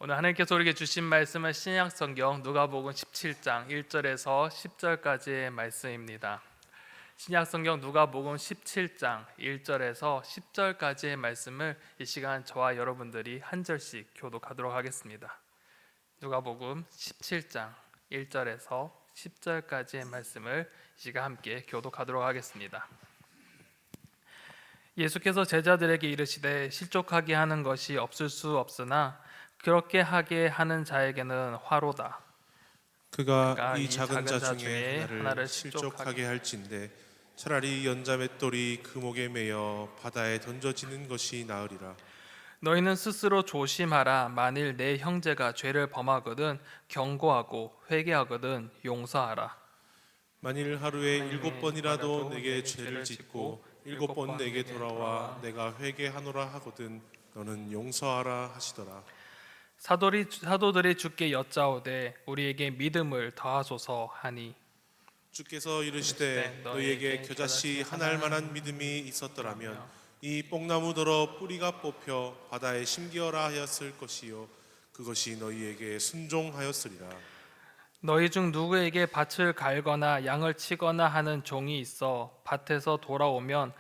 오늘 하나님께서 우리에게 주신 말씀은 신약성경 누가복음 17장 1절에서 10절까지의 말씀입니다. 신약성경 누가복음 17장 1절에서 10절까지의 말씀을 이 시간 저와 여러분들이 한 절씩 교독하도록 하겠습니다. 누가복음 17장 1절에서 10절까지의 말씀을 이 시간 함께 교독하도록 하겠습니다. 예수께서 제자들에게 이르시되 실족하게 하는 것이 없을 수 없으나 그렇게 하게 하는 자에게는 화로다. 그가 이 이 작은 자 중에 하나를 하나를 실족하게 할진대 차라리 연자 맷돌이 그 목에 매여 바다에 던져지는 것이 나으리라. 너희는 스스로 조심하라. 만일 내 형제가 죄를 범하거든 경고하고 회개하거든 용서하라. 만일 하루에 7번이라도 내게 죄를 짓고 7번 내게 돌아와 내가 회개하노라 하거든 너는 용서하라 하시더라. 사도들이 주께 여짜오되 우리에게 믿음을 더하소서 하니 주께서 이르시되 너희에게 겨자씨 한 알만한 믿음이 있었더라면 이 뽕나무더러 뿌리가 뽑혀 바다에 심기어라 하였을 것이요 그것이 너희에게 순종하였으리라. 너희 중 누구에게 밭을 갈거나 양을 치거나 하는 종이 있어 밭에서 돌아오면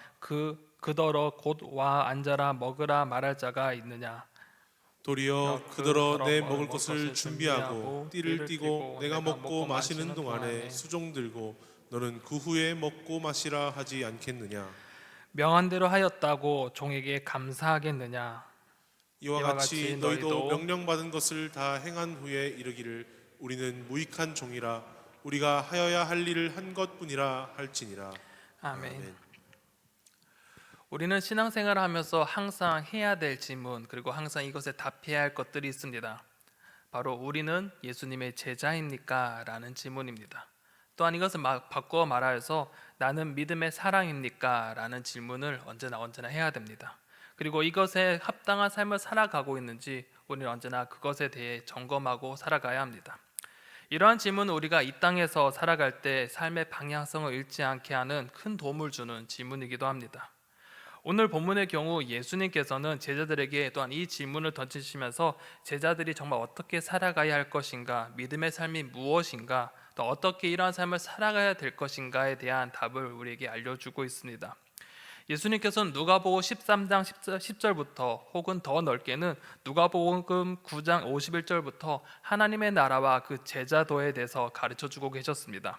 그더러 곧 와 앉아라 먹으라 말할 자가 있느냐. 도리어 그더러 내 먹을 것을 준비하고 띠를 띠고 내가 먹고 마시는 동안에 수종 들고 너는 그 후에 먹고 마시라 하지 않겠느냐. 명한 대로 하였다고 종에게 감사하겠느냐. 이와 같이 너희도 명령받은 것을 다 행한 후에 이르기를 우리는 무익한 종이라 우리가 하여야 할 일을 한 것뿐이라 할지니라. 아멘. 우리는 신앙생활을 하면서 항상 해야 될 질문 그리고 항상 이것에 답해야 할 것들이 있습니다. 바로 우리는 예수님의 제자입니까? 라는 질문입니다. 또한 이것을 바꿔 말하여서 나는 믿음의 사랑입니까? 라는 질문을 언제나 해야 됩니다. 그리고 이것에 합당한 삶을 살아가고 있는지 우리는 언제나 그것에 대해 점검하고 살아가야 합니다. 이러한 질문은 우리가 이 땅에서 살아갈 때 삶의 방향성을 잃지 않게 하는 큰 도움을 주는 질문이기도 합니다. 오늘 본문의 경우 예수님께서는 제자들에게 또한 이 질문을 던지시면서 제자들이 정말 어떻게 살아가야 할 것인가, 믿음의 삶이 무엇인가, 또 어떻게 이러한 삶을 살아가야 될 것인가에 대한 답을 우리에게 알려주고 있습니다. 예수님께서는 누가복음 13장 10절부터 혹은 더 넓게는 누가복음 9장 51절부터 하나님의 나라와 그 제자도에 대해서 가르쳐주고 계셨습니다.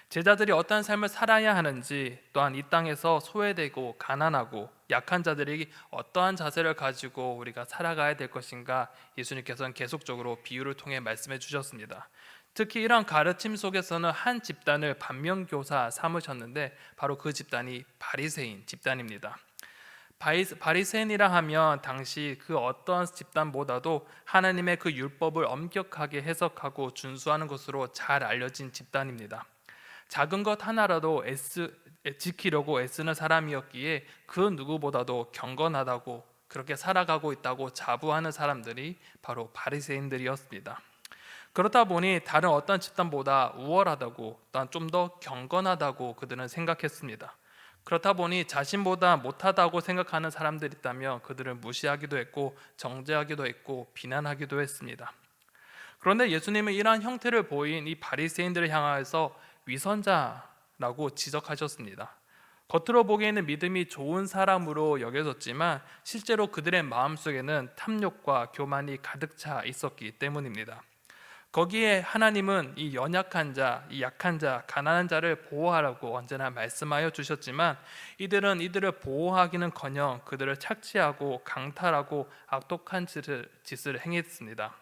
제자들이 어떠한 삶을 살아야 하는지, 또한 이 땅에서 소외되고 가난하고 약한 자들이 어떠한 자세를 가지고 우리가 살아가야 될 것인가 예수님께서는 계속적으로 비유를 통해 말씀해 주셨습니다. 특히 이러한 가르침 속에서는 한 집단을 반면교사 삼으셨는데 바로 그 집단이 바리새인 집단입니다. 바리새인이라 하면 당시 그 어떤 집단보다도 하나님의 그 율법을 엄격하게 해석하고 준수하는 것으로 잘 알려진 집단입니다. 작은 것 하나라도 지키려고 애쓰는 사람이었기에 그 누구보다도 경건하다고 그렇게 살아가고 있다고 자부하는 사람들이 바로 바리새인들이었습니다. 그렇다 보니 다른 어떤 집단보다 우월하다고 또한 좀 더 경건하다고 그들은 생각했습니다. 그렇다 보니 자신보다 못하다고 생각하는 사람들이 있다면 그들을 무시하기도 했고 정죄하기도 했고 비난하기도 했습니다. 그런데 예수님은 이러한 형태를 보인 이 바리새인들을 향하여서 위선자라고 지적하셨습니다. 겉으로 보기에는 믿음이 좋은 사람으로 여겨졌지만 실제로 그들의 마음속에는 탐욕과 교만이 가득 차 있었기 때문입니다. 거기에 하나님은 이 연약한 자, 이 약한 자, 가난한 자를 보호하라고 언제나 말씀하여 주셨지만 이들을 보호하기는커녕 그들을 착취하고 강탈하고 악독한 짓을 행했습니다.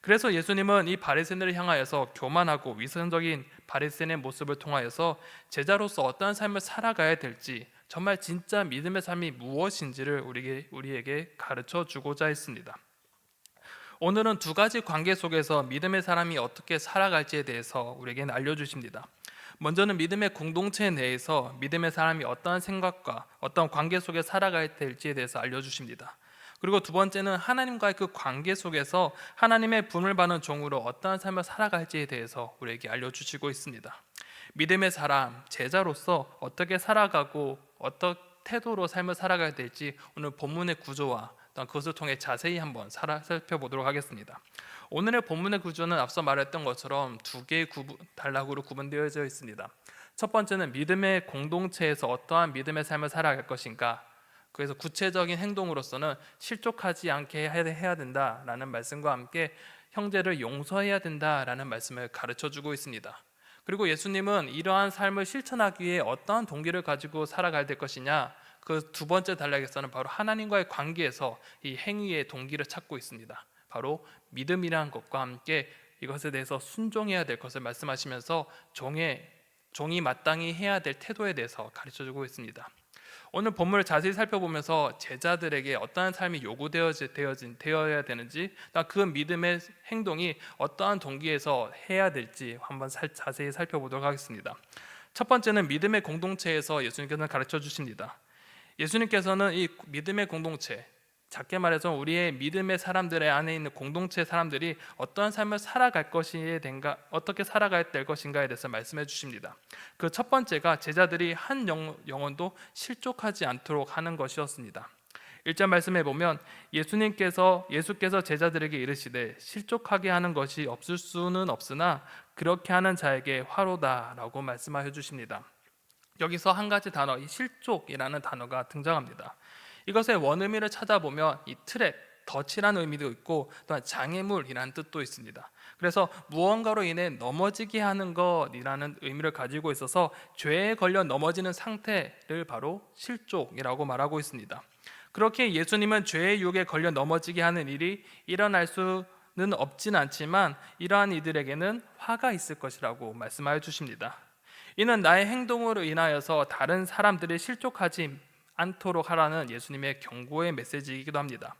그래서 예수님은 이 바리새인들을 향하여서 교만하고 위선적인 바리새인의 모습을 통하여서 제자로서 어떠한 삶을 살아가야 될지, 정말 진짜 믿음의 삶이 무엇인지를 우리에게 가르쳐 주고자 했습니다. 오늘은 두 가지 관계 속에서 믿음의 사람이 어떻게 살아갈지에 대해서 우리에게 알려주십니다. 먼저는 믿음의 공동체 내에서 믿음의 사람이 어떠한 생각과 어떤 관계 속에 살아가야 될지에 대해서 알려주십니다. 그리고 두 번째는 하나님과의 그 관계 속에서 하나님의 분을 받는 종으로 어떠한 삶을 살아갈지에 대해서 우리에게 알려주시고 있습니다. 믿음의 사람, 제자로서 어떻게 살아가고 어떤 태도로 삶을 살아가야 될지 오늘 본문의 구조와 또한 그것을 통해 자세히 한번 살펴보도록 하겠습니다. 오늘의 본문의 구조는 앞서 말했던 것처럼 두 개의 단락으로 구분되어져 있습니다. 첫 번째는 믿음의 공동체에서 어떠한 믿음의 삶을 살아갈 것인가, 그래서 구체적인 행동으로서는 실족하지 않게 해야 된다라는 말씀과 함께 형제를 용서해야 된다라는 말씀을 가르쳐주고 있습니다. 그리고 예수님은 이러한 삶을 실천하기 위해 어떠한 동기를 가지고 살아가야 될 것이냐, 그 두 번째 단락에서는 바로 하나님과의 관계에서 이 행위의 동기를 찾고 있습니다. 바로 믿음이라는 것과 함께 이것에 대해서 순종해야 될 것을 말씀하시면서 종이 마땅히 해야 될 태도에 대해서 가르쳐주고 있습니다. 오늘 본문을 자세히 살펴보면서 제자들에게 어떠한 삶이 요구되어야 되는지, 그 믿음의 행동이 어떠한 동기에서 해야 될지 한번 자세히 살펴보도록 하겠습니다. 첫 번째는 믿음의 공동체에서 예수님께서는 가르쳐 주십니다. 예수님께서는 이 믿음의 공동체, 작게 말해서 우리의 믿음의 사람들의 안에 있는 공동체 사람들이 어떠한 삶을 살아갈 것인가, 어떻게 살아가야 될 것인가에 대해서 말씀해 주십니다. 그 첫 번째가 제자들이 한 영혼도 실족하지 않도록 하는 것이었습니다. 1절 말씀해 보면 예수께서 제자들에게 이르시되 실족하게 하는 것이 없을 수는 없으나 그렇게 하는 자에게 화로다라고 말씀하여 주십니다. 여기서 한 가지 단어, 이 실족이라는 단어가 등장합니다. 이것의 원의미를 찾아보면 이 트랩, 덫이라는 의미도 있고 또한 장애물이라는 뜻도 있습니다. 그래서 무언가로 인해 넘어지게 하는 것이라는 의미를 가지고 있어서 죄에 걸려 넘어지는 상태를 바로 실족이라고 말하고 있습니다. 그렇게 예수님은 죄의 유혹에 걸려 넘어지게 하는 일이 일어날 수는 없진 않지만 이러한 이들에게는 화가 있을 것이라고 말씀하여 주십니다. 이는 나의 행동으로 인하여서 다른 사람들이 실족하지 않도록 하라는 예수님의 경고의 메시지이기도 합니다.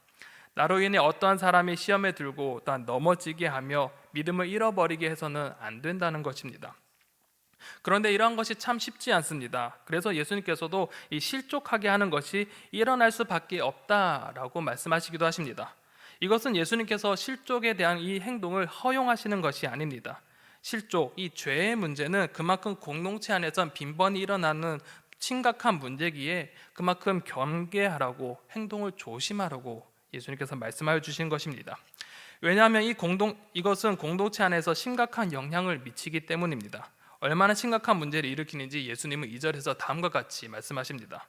나로 인해 어떠한 사람이 시험에 들고 또한 넘어지게 하며 믿음을 잃어버리게 해서는 안 된다는 것입니다. 그런데 이러한 것이 참 쉽지 않습니다. 그래서 예수님께서도 이 실족하게 하는 것이 일어날 수밖에 없다라고 말씀하시기도 하십니다. 이것은 예수님께서 실족에 대한 이 행동을 허용하시는 것이 아닙니다. 실족, 이 죄의 문제는 그만큼 공동체 안에선 빈번히 일어나는 심각한 문제기에 그만큼 경계하라고, 행동을 조심하라고 예수님께서 말씀하여 주신 것입니다. 왜냐하면 이것은 공동체 안에서 심각한 영향을 미치기 때문입니다. 얼마나 심각한 문제를 일으키는지 예수님은 2절에서 다음과 같이 말씀하십니다.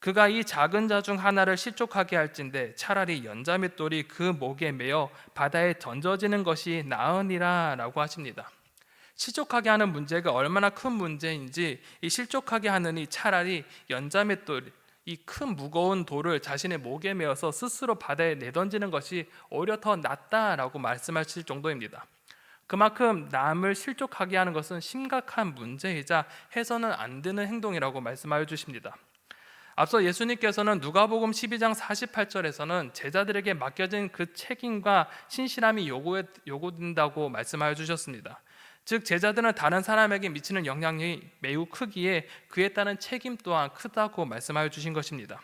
그가 이 작은 자 중 하나를 실족하게 할진대 차라리 연자맷돌이 그 목에 매어 바다에 던져지는 것이 나으니라 라고 하십니다. 실족하게 하는 문제가 얼마나 큰 문제인지 이 실족하게 하느니 차라리 연자맷돌, 이 큰 무거운 돌을 자신의 목에 메어서 스스로 바다에 내던지는 것이 오히려 더 낫다라고 말씀하실 정도입니다. 그만큼 남을 실족하게 하는 것은 심각한 문제이자 해서는 안 되는 행동이라고 말씀하여 주십니다. 앞서 예수님께서는 누가복음 12장 48절에서는 제자들에게 맡겨진 그 책임과 신실함이 요구된다고 말씀하여 주셨습니다. 즉 제자들은 다른 사람에게 미치는 영향이 매우 크기에 그에 따른 책임 또한 크다고 말씀하여 주신 것입니다.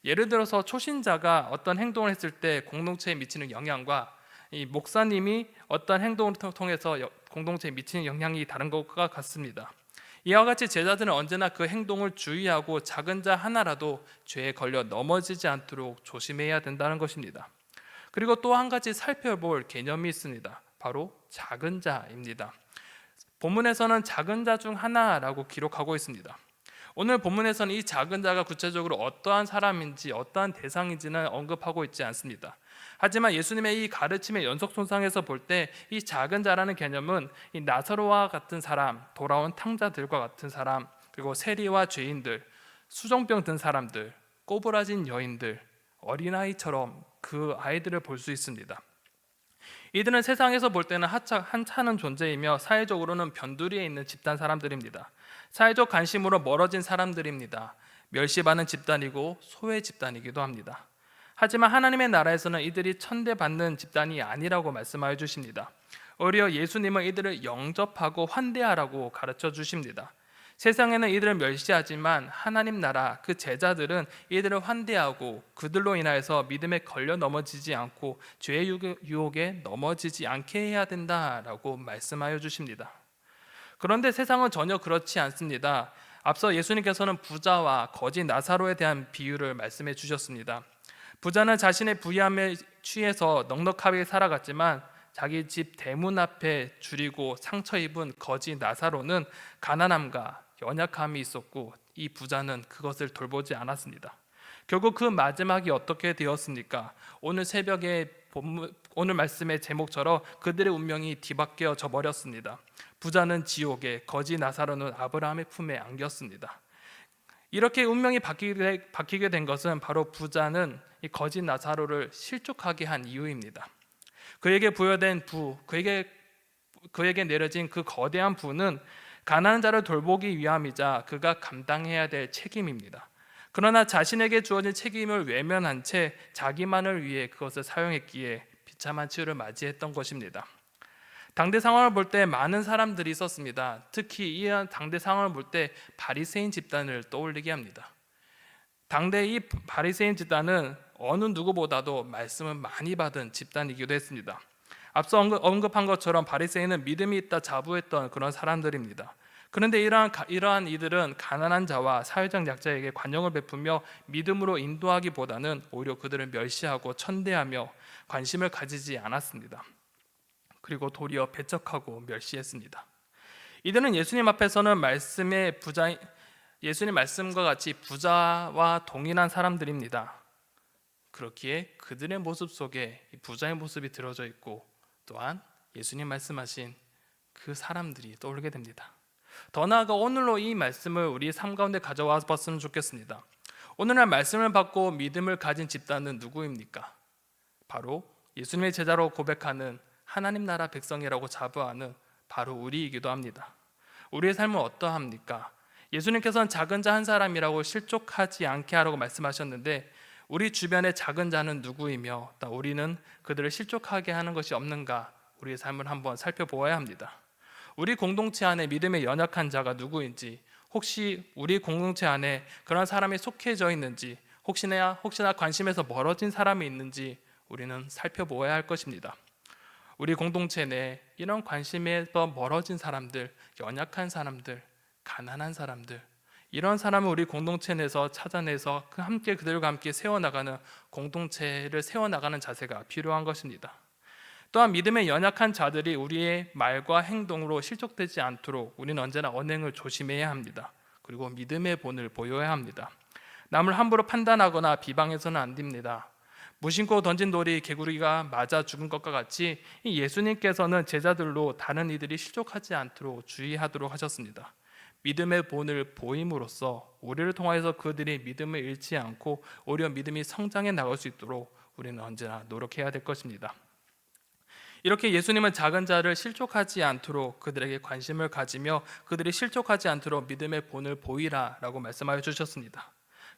예를 들어서 초신자가 어떤 행동을 했을 때 공동체에 미치는 영향과 이 목사님이 어떤 행동을 통해서 공동체에 미치는 영향이 다른 것과 같습니다. 이와 같이 제자들은 언제나 그 행동을 주의하고 작은 자 하나라도 죄에 걸려 넘어지지 않도록 조심해야 된다는 것입니다. 그리고 또 한 가지 살펴볼 개념이 있습니다. 바로 작은 자입니다. 본문에서는 작은 자 중 하나라고 기록하고 있습니다. 오늘 본문에서는 이 작은 자가 구체적으로 어떠한 사람인지 어떠한 대상인지는 언급하고 있지 않습니다. 하지만 예수님의 이 가르침의 연속선상에서 볼 때 이 작은 자라는 개념은 이 나사로와 같은 사람, 돌아온 탕자들과 같은 사람, 그리고 세리와 죄인들, 수정병 든 사람들, 꼬부라진 여인들, 어린아이처럼 그 아이들을 볼 수 있습니다. 이들은 세상에서 볼 때는 한찮은 존재이며 사회적으로는 변두리에 있는 집단 사람들입니다. 사회적 관심으로 멀어진 사람들입니다. 멸시받는 집단이고 소외 집단이기도 합니다. 하지만 하나님의 나라에서는 이들이 천대받는 집단이 아니라고 말씀하여 주십니다. 오히려 예수님은 이들을 영접하고 환대하라고 가르쳐 주십니다. 세상에는 이들을 멸시하지만 하나님 나라 그 제자들은 이들을 환대하고 그들로 인하여서 믿음에 걸려 넘어지지 않고 죄의 유혹에 넘어지지 않게 해야 된다라고 말씀하여 주십니다. 그런데 세상은 전혀 그렇지 않습니다. 앞서 예수님께서는 부자와 거지 나사로에 대한 비유를 말씀해 주셨습니다. 부자는 자신의 부유함에 취해서 넉넉하게 살아갔지만 자기 집 대문 앞에 줄이고 상처 입은 거지 나사로는 가난함과 연약함이 있었고 이 부자는 그것을 돌보지 않았습니다. 결국 그 마지막이 어떻게 되었습니까? 오늘 새벽에 오늘 말씀의 제목처럼 그들의 운명이 뒤바뀌어져 버렸습니다. 부자는 지옥에, 거지 나사로는 아브라함의 품에 안겼습니다. 이렇게 운명이 바뀌게 된 것은 바로 부자는 이 거지 나사로를 실족하게 한 이유입니다. 그에게 부여된 그에게 내려진 그 거대한 부는 가난한 자를 돌보기 위함이자 그가 감당해야 될 책임입니다. 그러나 자신에게 주어진 책임을 외면한 채 자기만을 위해 그것을 사용했기에 비참한 치유를 맞이했던 것입니다. 당대 상황을 볼 때 많은 사람들이 있었습니다. 특히 이러한 당대 상황을 볼 때 바리새인 집단을 떠올리게 합니다. 당대 이 바리새인 집단은 어느 누구보다도 말씀을 많이 받은 집단이기도 했습니다. 앞서 언급한 것처럼 바리새인은 믿음이 있다 자부했던 그런 사람들입니다. 그런데 이러한 이들은 가난한 자와 사회적 약자에게 관용을 베푸며 믿음으로 인도하기보다는 오히려 그들을 멸시하고 천대하며 관심을 가지지 않았습니다. 그리고 도리어 배척하고 멸시했습니다. 이들은 예수님 앞에서는 예수님 말씀과 같이 부자와 동일한 사람들입니다. 그렇기에 그들의 모습 속에 부자의 모습이 들어져 있고 또한 예수님 말씀하신 그 사람들이 떠오르게 됩니다. 더 나아가 오늘로 이 말씀을 우리 삶 가운데 가져와 봤으면 좋겠습니다. 오늘날 말씀을 받고 믿음을 가진 집단은 누구입니까? 바로 예수님의 제자로 고백하는 하나님 나라 백성이라고 자부하는 바로 우리이기도 합니다. 우리의 삶은 어떠합니까? 예수님께서는 작은 자 한 사람이라고 실족하지 않게 하라고 말씀하셨는데 우리 주변의 작은 자는 누구이며 또 우리는 그들을 실족하게 하는 것이 없는가 우리의 삶을 한번 살펴보아야 합니다. 우리 공동체 안에 믿음의 연약한 자가 누구인지, 혹시 우리 공동체 안에 그런 사람이 속해져 있는지, 혹시나 관심에서 멀어진 사람이 있는지 우리는 살펴보아야 할 것입니다. 우리 공동체 내에 이런 관심에서 멀어진 사람들, 연약한 사람들, 가난한 사람들, 이런 사람을 우리 공동체 내에서 찾아내서 그들과 함께 세워나가는 공동체를 세워나가는 자세가 필요한 것입니다. 또한 믿음의 연약한 자들이 우리의 말과 행동으로 실족되지 않도록 우리는 언제나 언행을 조심해야 합니다. 그리고 믿음의 본을 보여야 합니다. 남을 함부로 판단하거나 비방해서는 안 됩니다. 무심코 던진 돌이 개구리가 맞아 죽은 것과 같이 예수님께서는 제자들로 다른 이들이 실족하지 않도록 주의하도록 하셨습니다. 믿음의 본을 보임으로써 우리를 통하여서 그들이 믿음을 잃지 않고 오히려 믿음이 성장해 나갈 수 있도록 우리는 언제나 노력해야 될 것입니다. 이렇게 예수님은 작은 자를 실족하지 않도록 그들에게 관심을 가지며 그들이 실족하지 않도록 믿음의 본을 보이라 라고 말씀하여 주셨습니다.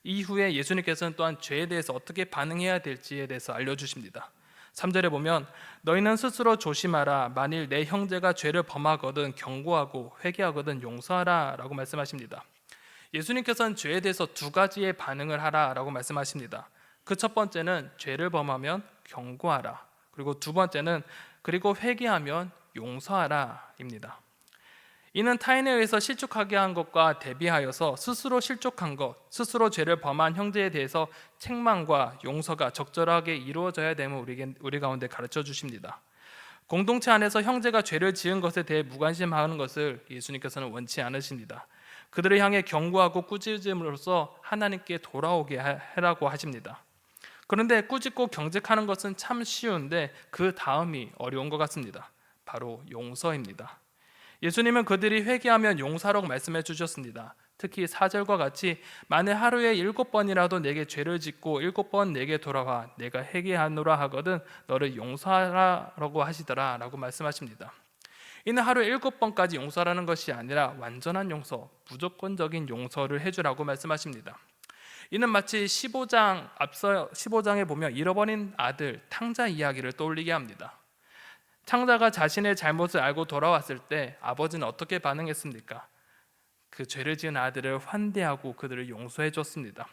이후에 예수님께서는 또한 죄에 대해서 어떻게 반응해야 될지에 대해서 알려주십니다. 3절에 보면 너희는 스스로 조심하라. 만일 내 형제가 죄를 범하거든 경고하고 회개하거든 용서하라 라고 말씀하십니다. 예수님께서는 죄에 대해서 두 가지의 반응을 하라 라고 말씀하십니다. 그 첫 번째는 죄를 범하면 경고하라. 그리고 두 번째는 그리고 회개하면 용서하라 입니다. 이는 타인에 의해서 실족하게 한 것과 대비하여서 스스로 실족한 것, 스스로 죄를 범한 형제에 대해서 책망과 용서가 적절하게 이루어져야 됨을 우리 가운데 가르쳐 주십니다. 공동체 안에서 형제가 죄를 지은 것에 대해 무관심하는 것을 예수님께서는 원치 않으십니다. 그들을 향해 경고하고 꾸짖음으로써 하나님께 돌아오게 하라고 하십니다. 그런데 꾸짖고 경책하는 것은 참 쉬운데 그 다음이 어려운 것 같습니다. 바로 용서입니다. 예수님은 그들이 회개하면 용서라고 말씀해 주셨습니다. 특히 4절과 같이 만일 하루에 7번이라도 내게 죄를 짓고 7번 내게 돌아와 내가 회개하노라 하거든 너를 용서하라고 하시더라 라고 말씀하십니다. 이는 하루에 7번까지 용서라는 것이 아니라 완전한 용서, 무조건적인 용서를 해주라고 말씀하십니다. 이는 마치 15장에 보면 잃어버린 아들 탕자 이야기를 떠올리게 합니다. 탕자가 자신의 잘못을 알고 돌아왔을 때 아버지는 어떻게 반응했습니까? 그 죄를 지은 아들을 환대하고 그들을 용서해 줬습니다.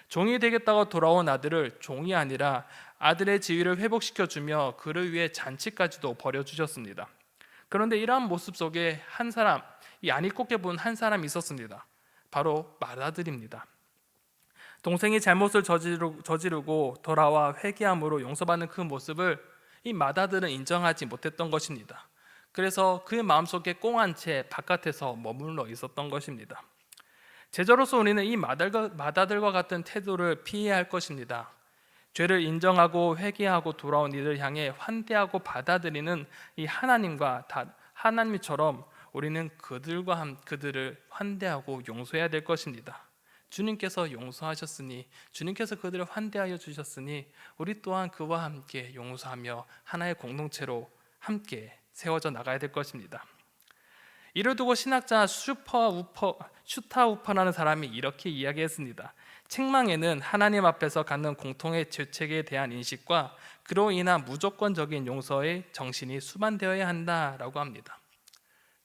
종이 되겠다고 돌아온 아들을 종이 아니라 아들의 지위를 회복시켜주며 그를 위해 잔치까지도 벌여주셨습니다. 그런데 이러한 모습 속에 한 사람, 이 안이 꼽게 본 한 사람이 있었습니다. 바로 맏아들입니다. 동생이 잘못을 저지르고 돌아와 회개함으로 용서받는 그 모습을 이 맏아들은 인정하지 못했던 것입니다. 그래서 그 마음속에 꽁한 채 바깥에서 머물러 있었던 것입니다. 제자로서 우리는 이 맏아들과 같은 태도를 피해야 할 것입니다. 죄를 인정하고 회개하고 돌아온 이들을 향해 환대하고 받아들이는 이 하나님처럼 우리는 그들을 환대하고 용서해야 될 것입니다. 주님께서 용서하셨으니, 주님께서 그들을 환대하여 주셨으니 우리 또한 그와 함께 용서하며 하나의 공동체로 함께 세워져 나가야 될 것입니다. 이를 두고 신학자 슈타우퍼라는 사람이 이렇게 이야기했습니다. 책망에는 하나님 앞에서 갖는 공통의 죄책에 대한 인식과 그로 인한 무조건적인 용서의 정신이 수반되어야 한다라고 합니다.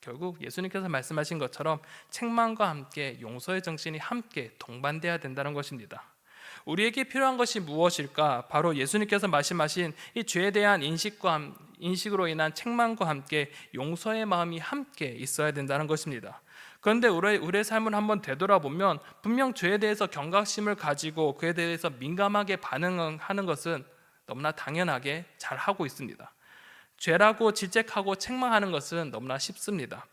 결국 예수님께서 말씀하신 것처럼 책망과 함께 용서의 정신이 함께 동반되어야 된다는 것입니다. 우리에게 필요한 것이 무엇일까? 바로 예수님께서 말씀하신 이 죄에 대한 인식으로 인한 책망과 함께 용서의 마음이 함께 있어야 된다는 것입니다. 그런데 우리의 삶을 한번 되돌아보면 분명 죄에 대해서 경각심을 가지고 그에 대해서 민감하게 반응하는 것은 너무나 당연하게 잘하고 있습니다. 죄라고 질책하고 책망하는 것은 너무나 쉽습니다.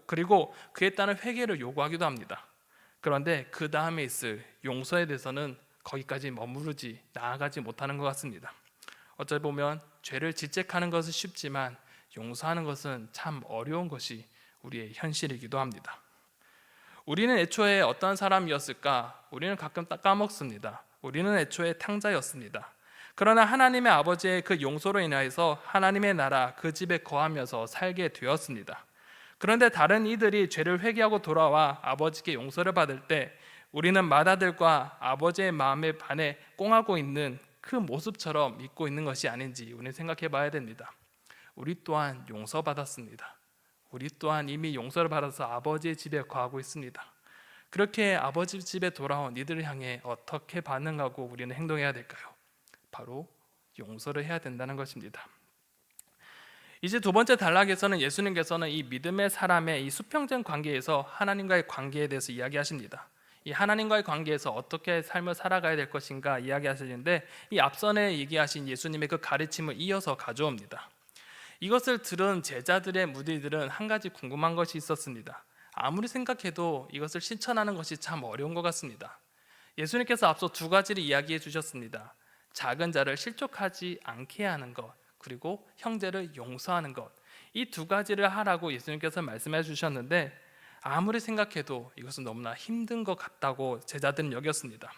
그리고 그에 따른 회개를 요구하기도 합니다. 그런데 그 다음에 있을 용서에 대해서는 거기까지 머무르지 나아가지 못하는 것 같습니다. 어찌 보면 죄를 질책하는 것은 쉽지만 용서하는 것은 참 어려운 것이 우리의 현실이기도 합니다. 우리는 애초에 어떤 사람이었을까? 우리는 가끔 까먹습니다. 우리는 애초에 탕자였습니다. 그러나 하나님의 아버지의 그 용서로 인하여서 하나님의 나라 그 집에 거하면서 살게 되었습니다. 그런데 다른 이들이 죄를 회개하고 돌아와 아버지께 용서를 받을 때 우리는 맏아들과 아버지의 마음에 반해 꽁하고 있는 그 모습처럼 믿고 있는 것이 아닌지 우리는 생각해 봐야 됩니다. 우리 또한 용서받았습니다. 우리 또한 이미 용서를 받아서 아버지의 집에 거하고 있습니다. 그렇게 아버지 집에 돌아온 이들을 향해 어떻게 반응하고 우리는 행동해야 될까요? 바로 용서를 해야 된다는 것입니다. 이제 두 번째 단락에서는 예수님께서는 이 믿음의 사람의 이 수평적 관계에서 하나님과의 관계에 대해서 이야기하십니다. 이 하나님과의 관계에서 어떻게 삶을 살아가야 될 것인가 이야기하시는데 이 앞선에 얘기하신 예수님의 그 가르침을 이어서 가져옵니다. 이것을 들은 제자들의 무리들은 한 가지 궁금한 것이 있었습니다. 아무리 생각해도 이것을 실천하는 것이 참 어려운 것 같습니다. 예수님께서 앞서 두 가지를 이야기해 주셨습니다. 작은 자를 실족하지 않게 하는 것, 그리고 형제를 용서하는 것. 이 두 가지를 하라고 예수님께서 말씀해 주셨는데 아무리 생각해도 이것은 너무나 힘든 것 같다고 제자들은 여겼습니다.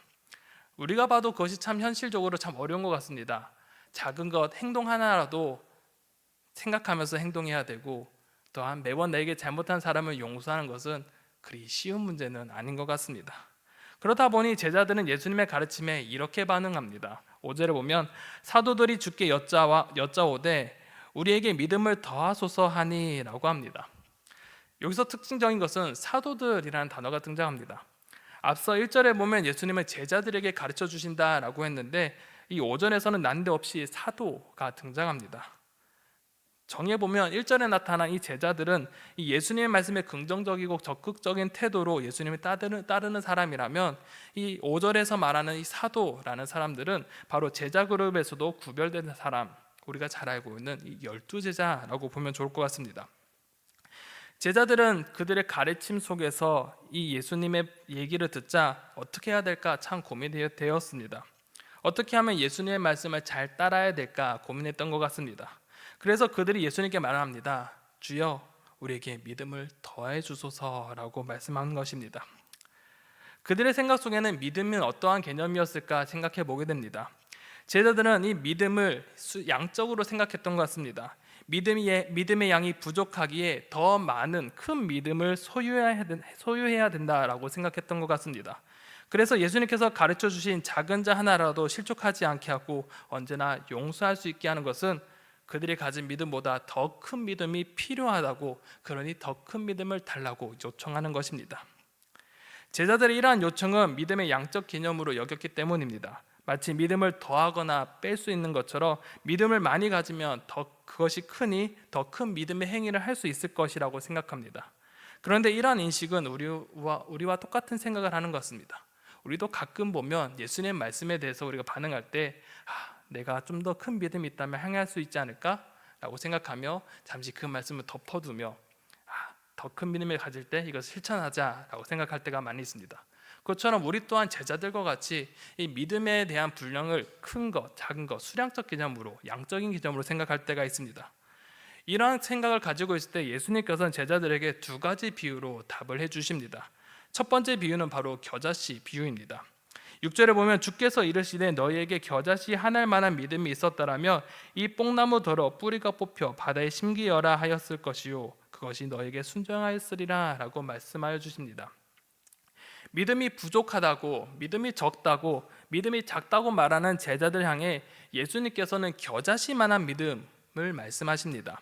우리가 봐도 그것이 참 현실적으로 참 어려운 것 같습니다. 작은 것, 행동 하나라도 생각하면서 행동해야 되고 또한 매번 내게 잘못한 사람을 용서하는 것은 그리 쉬운 문제는 아닌 것 같습니다. 그러다 보니 제자들은 예수님의 가르침에 이렇게 반응합니다. 5절을 보면 사도들이 주께 여짜오되 우리에게 믿음을 더하소서 하니 라고 합니다. 여기서 특징적인 것은 사도들이라는 단어가 등장합니다. 앞서 1절에 보면 예수님은 제자들에게 가르쳐 주신다라고 했는데 이 5절에서는 난데없이 사도가 등장합니다. 정해보면 1절에 나타난 이 제자들은 이 예수님의 말씀에 긍정적이고 적극적인 태도로 예수님을 따르는 사람이라면 이 5절에서 말하는 이 사도라는 사람들은 바로 제자 그룹에서도 구별되는 사람, 우리가 잘 알고 있는 이 12제자라고 보면 좋을 것 같습니다. 제자들은 그들의 가르침 속에서 이 예수님의 얘기를 듣자 어떻게 해야 될까 참 고민이 되었습니다. 어떻게 하면 예수님의 말씀을 잘 따라야 될까 고민했던 것 같습니다. 그래서 그들이 예수님께 말합니다. 주여 우리에게 믿음을 더해 주소서라고 말씀하는 것입니다. 그들의 생각 속에는 믿음은 어떠한 개념이었을까 생각해 보게 됩니다. 제자들은 이 믿음을 양적으로 생각했던 것 같습니다. 믿음의 양이 부족하기에 더 많은 큰 믿음을 소유해야 된다라고 생각했던 것 같습니다. 그래서 예수님께서 가르쳐 주신 작은 자 하나라도 실족하지 않게 하고 언제나 용서할 수 있게 하는 것은 그들이 가진 믿음보다 더 큰 믿음이 필요하다고, 그러니 더 큰 믿음을 달라고 요청하는 것입니다. 제자들의 이러한 요청은 믿음의 양적 개념으로 여겼기 때문입니다. 마치 믿음을 더하거나 뺄 수 있는 것처럼 믿음을 많이 가지면 그것이 크니 더 큰 믿음의 행위를 할 수 있을 것이라고 생각합니다. 그런데 이러한 인식은 우리와 똑같은 생각을 하는 것 같습니다. 우리도 가끔 보면 예수님의 말씀에 대해서 우리가 반응할 때 내가 좀 더 큰 믿음이 있다면 행할 수 있지 않을까? 라고 생각하며 잠시 그 말씀을 덮어두며 더 큰 믿음을 가질 때 이것을 실천하자라고 생각할 때가 많이 있습니다. 그것처럼 우리 또한 제자들과 같이 이 믿음에 대한 분량을 큰 것, 작은 것, 수량적 개념으로, 양적인 개념으로 생각할 때가 있습니다. 이러한 생각을 가지고 있을 때 예수님께서는 제자들에게 두 가지 비유로 답을 해주십니다. 첫 번째 비유는 바로 겨자씨 비유입니다. 6절에 보면 주께서 이르시되 너희에게 겨자씨 하나일 만한 믿음이 있었더라면 이 뽕나무더러 뿌리가 뽑혀 바다에 심기어라 하였을 것이요 그것이 너에게 순종하였으리라 라고 말씀하여 주십니다. 믿음이 부족하다고, 믿음이 적다고, 믿음이 작다고 말하는 제자들 향해 예수님께서는 겨자씨만한 믿음을 말씀하십니다.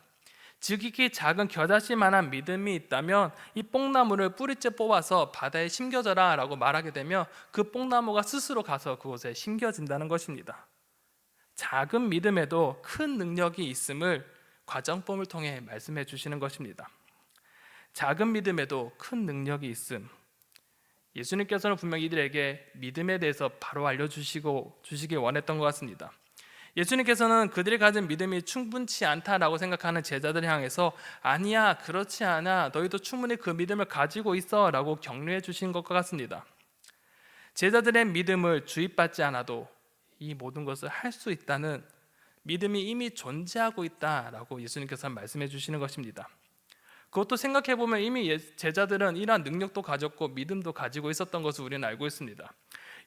지극히 작은 겨자씨만한 믿음이 있다면 이 뽕나무를 뿌리째 뽑아서 바다에 심겨져라 라고 말하게 되면 그 뽕나무가 스스로 가서 그곳에 심겨진다는 것입니다. 작은 믿음에도 큰 능력이 있음을 과정법을 통해 말씀해 주시는 것입니다. 작은 믿음에도 큰 능력이 있음. 예수님께서는 분명히 이들에게 믿음에 대해서 바로 알려주시길 원했던 것 같습니다. 예수님께서는 그들이 가진 믿음이 충분치 않다라고 생각하는 제자들을 향해서 아니야, 그렇지 않아, 너희도 충분히 그 믿음을 가지고 있어 라고 격려해 주신 것과 같습니다. 제자들의 믿음을 주입받지 않아도 이 모든 것을 할 수 있다는 믿음이 이미 존재하고 있다라고 예수님께서는 말씀해 주시는 것입니다. 그것도 생각해보면 이미 제자들은 이러한 능력도 가졌고 믿음도 가지고 있었던 것을 우리는 알고 있습니다.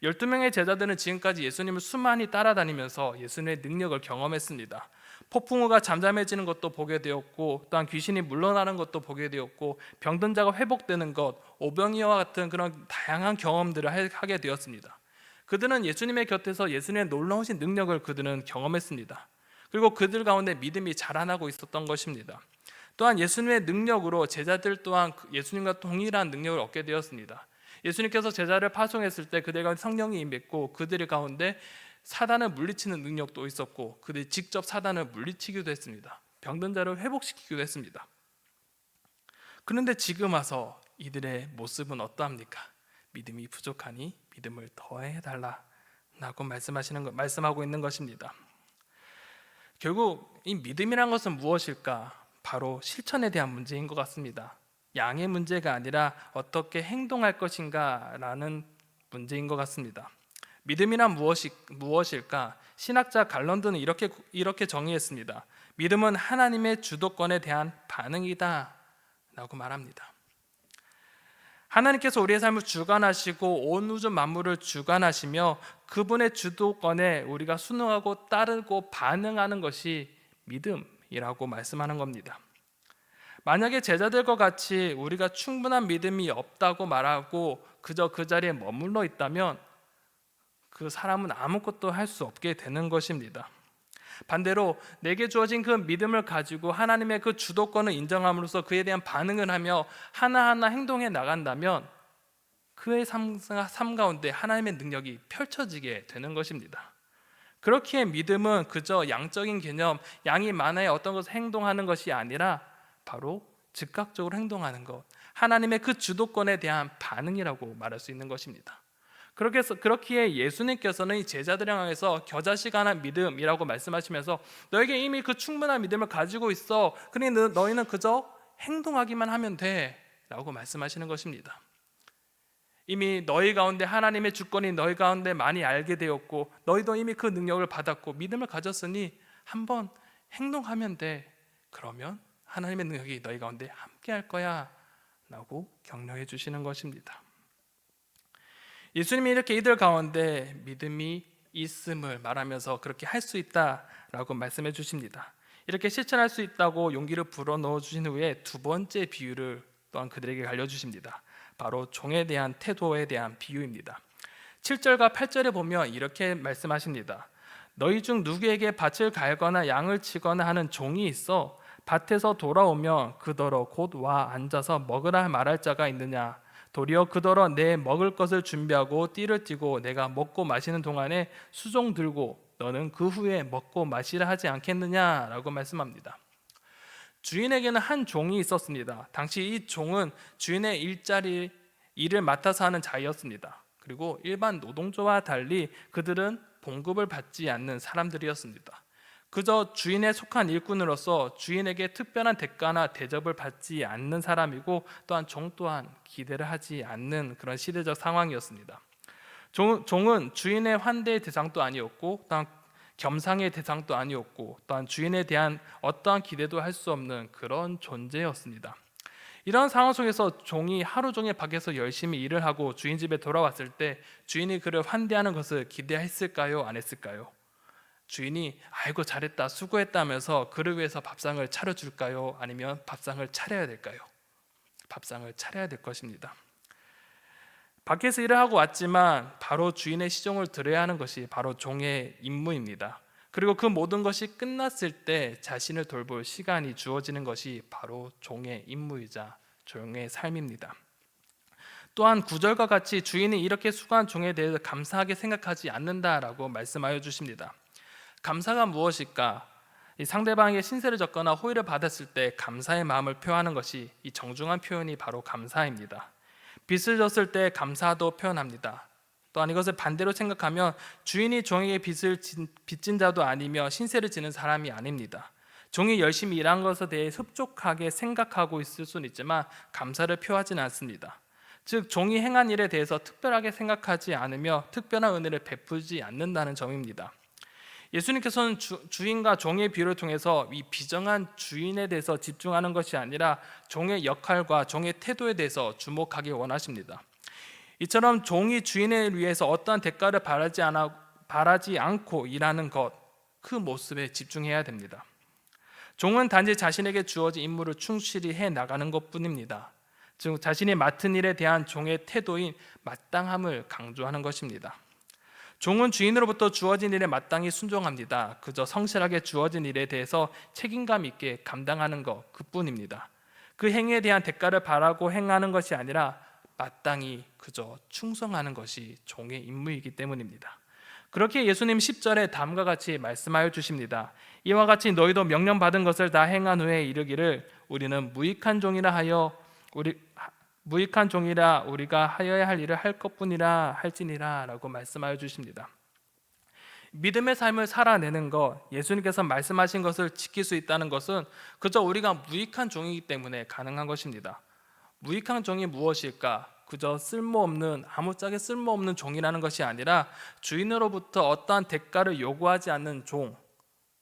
12명의 제자들은 지금까지 예수님을 수많이 따라다니면서 예수님의 능력을 경험했습니다. 폭풍우가 잠잠해지는 것도 보게 되었고 또한 귀신이 물러나는 것도 보게 되었고 병든 자가 회복되는 것, 오병이어와 같은 그런 다양한 경험들을 하게 되었습니다. 그들은 예수님의 곁에서 예수님의 놀라우신 능력을 그들은 경험했습니다. 그리고 그들 가운데 믿음이 자라나고 있었던 것입니다. 또한 예수님의 능력으로 제자들 또한 예수님과 동일한 능력을 얻게 되었습니다. 예수님께서 제자를 파송했을 때 그들 가운데 성령이 임했고 그들 가운데 사단을 물리치는 능력도 있었고 그들이 직접 사단을 물리치기도 했습니다. 병든 자를 회복시키기도 했습니다. 그런데 지금 와서 이들의 모습은 어떠합니까? 믿음이 부족하니 믿음을 더해달라고 말씀하고 있는 것입니다. 결국 이 믿음이란 것은 무엇일까? 바로 실천에 대한 문제인 것 같습니다. 양의 문제가 아니라 어떻게 행동할 것인가 라는 문제인 것 같습니다. 믿음이란 무엇일까? 신학자 갈런드는 이렇게 정의했습니다. 믿음은 하나님의 주도권에 대한 반응이다 라고 말합니다. 하나님께서 우리의 삶을 주관하시고 온 우주 만물을 주관하시며 그분의 주도권에 우리가 순응하고 따르고 반응하는 것이 믿음이라고 말씀하는 겁니다. 만약에 제자들과 같이 우리가 충분한 믿음이 없다고 말하고 그저 그 자리에 머물러 있다면 그 사람은 아무것도 할 수 없게 되는 것입니다. 반대로 내게 주어진 그 믿음을 가지고 하나님의 그 주도권을 인정함으로써 그에 대한 반응을 하며 하나하나 행동해 나간다면 그의 삶 가운데 하나님의 능력이 펼쳐지게 되는 것입니다. 그렇기에 믿음은 그저 양적인 개념, 양이 많아야 어떤 것을 행동하는 것이 아니라 바로 즉각적으로 행동하는 것, 하나님의 그 주도권에 대한 반응이라고 말할 수 있는 것입니다. 그렇기에 예수님께서는 이 제자들을 향해서 겨자씨가 하나 믿음이라고 말씀하시면서 너에게 이미 그 충분한 믿음을 가지고 있어. 그러니 너희는 그저 행동하기만 하면 돼 라고 말씀하시는 것입니다. 이미 너희 가운데 하나님의 주권이 너희 가운데 많이 알게 되었고 너희도 이미 그 능력을 받았고 믿음을 가졌으니 한번 행동하면 돼. 그러면 하나님의 능력이 너희 가운데 함께 할 거야 라고 격려해 주시는 것입니다. 예수님이 이렇게 이들 가운데 믿음이 있음을 말하면서 그렇게 할 수 있다라고 말씀해 주십니다. 이렇게 실천할 수 있다고 용기를 불어넣어 주신 후에 두 번째 비유를 또한 그들에게 알려주십니다. 바로 종에 대한 태도에 대한 비유입니다. 7절과 8절에 보면 이렇게 말씀하십니다. 너희 중 누구에게 밭을 갈거나 양을 치거나 하는 종이 있어 밭에서 돌아오면 그더러 곧 와 앉아서 먹으라 말할 자가 있느냐? 도리어 그더러 내 먹을 것을 준비하고 띠를 띠고 내가 먹고 마시는 동안에 수종 들고 너는 그 후에 먹고 마시라 하지 않겠느냐라고 말씀합니다. 주인에게는 한 종이 있었습니다. 당시 이 종은 주인의 일을 맡아서 하는 자였습니다. 그리고 일반 노동조와 달리 그들은 봉급을 받지 않는 사람들이었습니다. 그저 주인에 속한 일꾼으로서 주인에게 특별한 대가나 대접을 받지 않는 사람이고, 또한 종 또한 기대를 하지 않는 그런 시대적 상황이었습니다. 종은 주인의 환대의 대상도 아니었고, 또한 겸상의 대상도 아니었고, 또한 주인에 대한 어떠한 기대도 할 수 없는 그런 존재였습니다. 이런 상황 속에서 종이 하루 종일 밖에서 열심히 일을 하고 주인 집에 돌아왔을 때 주인이 그를 환대하는 것을 기대했을까요? 안 했을까요? 주인이 아이고 잘했다, 수고했다 하면서 그를 위해서 밥상을 차려줄까요? 아니면 밥상을 차려야 될까요? 밥상을 차려야 될 것입니다. 밖에서 일을 하고 왔지만 바로 주인의 시종을 들어야 하는 것이 바로 종의 임무입니다. 그리고 그 모든 것이 끝났을 때 자신을 돌볼 시간이 주어지는 것이 바로 종의 임무이자 종의 삶입니다. 또한 9절과 같이 주인이 이렇게 수고한 종에 대해서 감사하게 생각하지 않는다라고 말씀하여 주십니다. 감사가 무엇일까? 이 상대방에게 신세를 졌거나 호의를 받았을 때 감사의 마음을 표하는 것이 이 정중한 표현이 바로 감사입니다. 빚을 졌을 때 감사도 표현합니다. 또한 이것을 반대로 생각하면 주인이 종에게 빚진 자도 아니며 신세를 지는 사람이 아닙니다. 종이 열심히 일한 것에 대해 흡족하게 생각하고 있을 수는 있지만 감사를 표하지는 않습니다. 즉 종이 행한 일에 대해서 특별하게 생각하지 않으며 특별한 은혜를 베풀지 않는다는 점입니다. 예수님께서는 주인과 종의 비유를 통해서 이 비정한 주인에 대해서 집중하는 것이 아니라 종의 역할과 종의 태도에 대해서 주목하기 원하십니다. 이처럼 종이 주인을 위해서 어떠한 대가를 바라지 않고 일하는 것, 그 모습에 집중해야 됩니다. 종은 단지 자신에게 주어진 임무를 충실히 해나가는 것뿐입니다. 즉 자신이 맡은 일에 대한 종의 태도인 마땅함을 강조하는 것입니다. 종은 주인으로부터 주어진 일에 마땅히 순종합니다. 그저 성실하게 주어진 일에 대해서 책임감 있게 감당하는 것 그뿐입니다. 그 행위에 대한 대가를 바라고 행하는 것이 아니라 마땅히 그저 충성하는 것이 종의 임무이기 때문입니다. 그렇게 예수님 10절에 다음과 같이 말씀하여 주십니다. 이와 같이 너희도 명령받은 것을 다 행한 후에 이르기를 우리는 무익한 종이라 우리가 하여야 할 일을 할 것뿐이라 할지니라 라고 말씀하여 주십니다. 믿음의 삶을 살아내는 것, 예수님께서 말씀하신 것을 지킬 수 있다는 것은 그저 우리가 무익한 종이기 때문에 가능한 것입니다. 무익한 종이 무엇일까? 그저 아무짝에 쓸모없는 종이라는 것이 아니라 주인으로부터 어떠한 대가를 요구하지 않는 종,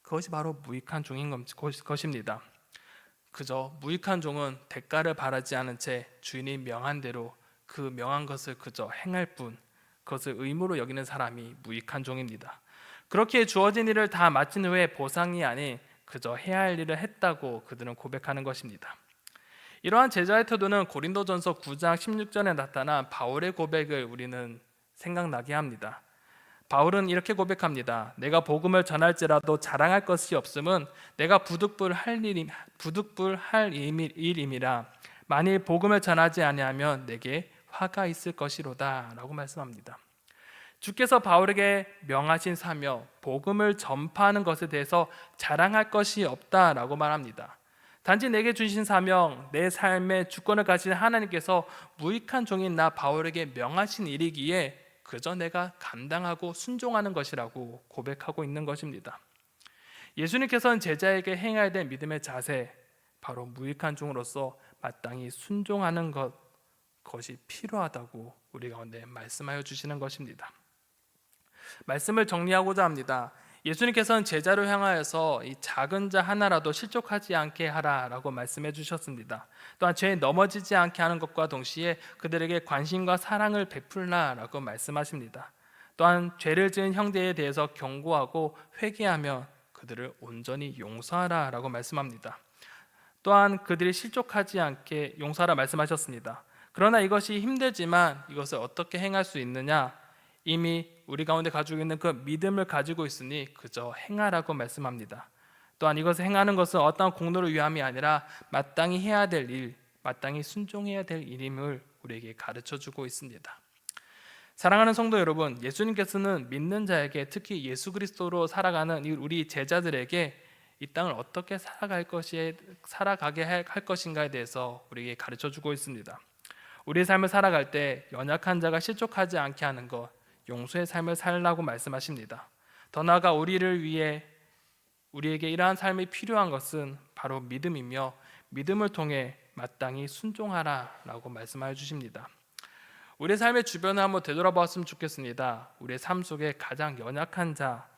그것이 바로 무익한 종인 것입니다. 그저 무익한 종은 대가를 바라지 않은 채 주인이 명한 대로 그 명한 것을 그저 행할 뿐, 그것을 의무로 여기는 사람이 무익한 종입니다. 그렇게 주어진 일을 다 마친 후에 보상이 아닌 그저 해야 할 일을 했다고 그들은 고백하는 것입니다. 이러한 제자의 태도는 고린도전서 9장 16절에 나타난 바울의 고백을 우리는 생각나게 합니다. 바울은 이렇게 고백합니다. 내가 복음을 전할지라도 자랑할 것이 없음은 내가 부득불할 일임이라. 만일 복음을 전하지 아니하면 내게 화가 있을 것이로다 라고 말씀합니다. 주께서 바울에게 명하신 사명, 복음을 전파하는 것에 대해서 자랑할 것이 없다라고 말합니다. 단지 내게 주신 사명, 내 삶의 주권을 가진 하나님께서 무익한 종인 나 바울에게 명하신 일이기에 그저 내가 감당하고 순종하는 것이라고 고백하고 있는 것입니다. 예수님께서는 제자에게 행해야 될 믿음의 자세, 바로 무익한 종으로서 마땅히 순종하는 것이 필요하다고 우리 가운데 말씀하여 주시는 것입니다. 말씀을 정리하고자 합니다. 예수님께서는 제자를 향하여서 이 작은 자 하나라도 실족하지 않게 하라라고 말씀해 주셨습니다. 또한 죄에 넘어지지 않게 하는 것과 동시에 그들에게 관심과 사랑을 베풀라라고 말씀하십니다. 또한 죄를 지은 형제에 대해서 경고하고 회개하며 그들을 온전히 용서하라라고 말씀합니다. 또한 그들이 실족하지 않게 용서하라 말씀하셨습니다. 그러나 이것이 힘들지만 이것을 어떻게 행할 수 있느냐? 이미 우리 가운데 가지고 있는 그 믿음을 가지고 있으니 그저 행하라고 말씀합니다. 또한 이것을 행하는 것은 어떠한 공로를 위함이 아니라 마땅히 해야 될 일, 마땅히 순종해야 될 일임을 우리에게 가르쳐주고 있습니다. 사랑하는 성도 여러분, 예수님께서는 믿는 자에게, 특히 예수 그리스도로 살아가는 우리 제자들에게 이 땅을 어떻게 살아가게 할 것인가에 대해서 우리에게 가르쳐주고 있습니다. 우리의 삶을 살아갈 때 연약한 자가 실족하지 않게 하는 것, 용서의 삶을 살라고 말씀하십니다. 더 나아가 우리에게 이러한 삶이 필요한 것은 바로 믿음이며 믿음을 통해 마땅히 순종하라라고 말씀하여 주십니다. 우리의 삶의 주변을 한번 되돌아보았으면 좋겠습니다. 우리의 삶 속에 가장 연약한 자,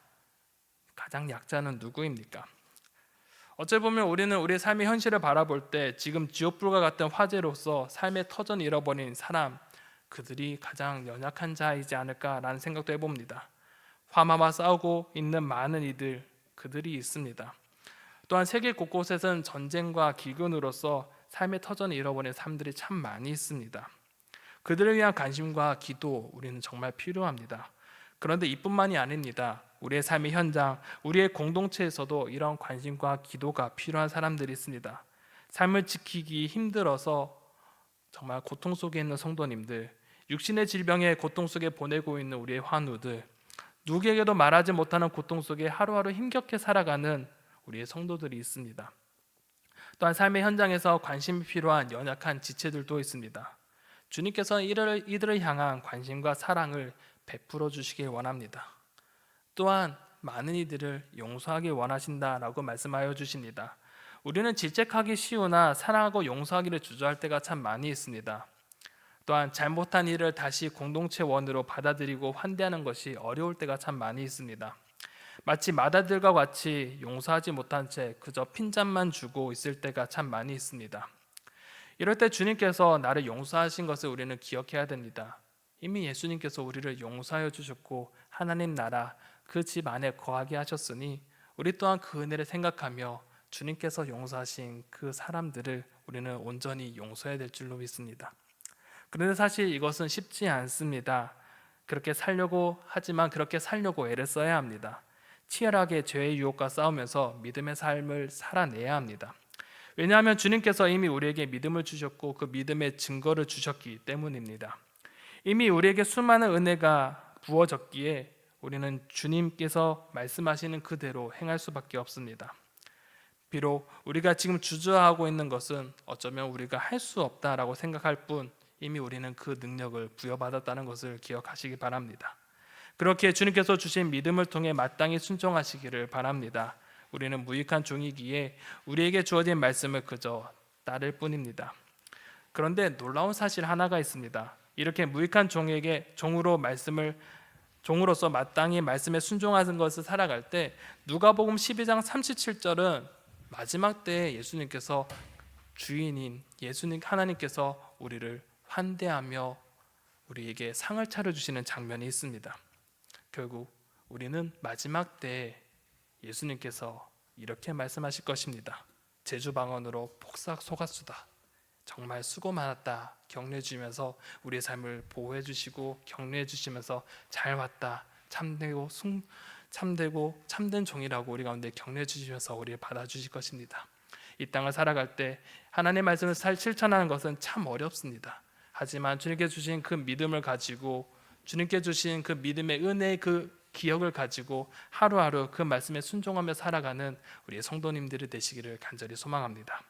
가장 약자는 누구입니까? 어찌 보면 우리는 우리의 삶의 현실을 바라볼 때 지금 지옥불과 같은 화재로서 삶의 터전을 잃어버린 사람, 그들이 가장 연약한 자이지 않을까라는 생각도 해봅니다. 화마와 싸우고 있는 많은 이들, 그들이 있습니다. 또한 세계 곳곳에서는 전쟁과 기근으로서 삶의 터전을 잃어버린 사람들이 참 많이 있습니다. 그들을 위한 관심과 기도, 우리는 정말 필요합니다. 그런데 이뿐만이 아닙니다. 우리의 삶의 현장, 우리의 공동체에서도 이런 관심과 기도가 필요한 사람들이 있습니다. 삶을 지키기 힘들어서 정말 고통 속에 있는 성도님들, 육신의 질병의 고통 속에 보내고 있는 우리의 환우들, 누구에게도 말하지 못하는 고통 속에 하루하루 힘겹게 살아가는 우리의 성도들이 있습니다. 또한 삶의 현장에서 관심이 필요한 연약한 지체들도 있습니다. 주님께서 이들을 향한 관심과 사랑을 베풀어 주시길 원합니다. 또한 많은 이들을 용서하길 원하신다라고 말씀하여 주십니다. 우리는 질책하기 쉬우나 사랑하고 용서하기를 주저할 때가 참 많이 있습니다. 또한 잘못한 일을 다시 공동체 원으로 받아들이고 환대하는 것이 어려울 때가 참 많이 있습니다. 마치 마다들과 같이 용서하지 못한 채 그저 핀잔만 주고 있을 때가 참 많이 있습니다. 이럴 때 주님께서 나를 용서하신 것을 우리는 기억해야 됩니다. 이미 예수님께서 우리를 용서하여 주셨고 하나님 나라 그 집 안에 거하게 하셨으니 우리 또한 그 은혜를 생각하며 주님께서 용서하신 그 사람들을 우리는 온전히 용서해야 될 줄로 믿습니다. 그런데 사실 이것은 쉽지 않습니다. 그렇게 살려고 하지만 그렇게 살려고 애를 써야 합니다. 치열하게 죄의 유혹과 싸우면서 믿음의 삶을 살아내야 합니다. 왜냐하면 주님께서 이미 우리에게 믿음을 주셨고 그 믿음의 증거를 주셨기 때문입니다. 이미 우리에게 수많은 은혜가 부어졌기에 우리는 주님께서 말씀하시는 그대로 행할 수밖에 없습니다. 비록 우리가 지금 주저하고 있는 것은 어쩌면 우리가 할 수 없다라고 생각할 뿐 이미 우리는 그 능력을 부여받았다는 것을 기억하시기 바랍니다. 그렇게 주님께서 주신 믿음을 통해 마땅히 순종하시기를 바랍니다. 우리는 무익한 종이기에 우리에게 주어진 말씀을 그저 따를 뿐입니다. 그런데 놀라운 사실 하나가 있습니다. 이렇게 무익한 종으로서 마땅히 말씀에 순종하는 것을 살아갈 때 누가복음 12장 37절은 마지막 때에 예수님께서 주인인 예수님 하나님께서 우리를 환대하며 우리에게 상을 차려주시는 장면이 있습니다. 결국 우리는 마지막 때에 예수님께서 이렇게 말씀하실 것입니다. 제주방언으로 폭삭 속았수다. 정말 수고 많았다. 격려해 주시면서 우리의 삶을 보호해 주시고 격려해 주시면서 잘 왔다. 참된 종이라고 우리 가운데 격려해 주시면서 우리를 받아주실 것입니다. 이 땅을 살아갈 때 하나님의 말씀을 실천하는 것은 참 어렵습니다. 하지만 주님께 주신 그 믿음을 가지고 주님께 주신 그 믿음의 은혜의 그 기억을 가지고 하루하루 그 말씀에 순종하며 살아가는 우리의 성도님들이 되시기를 간절히 소망합니다.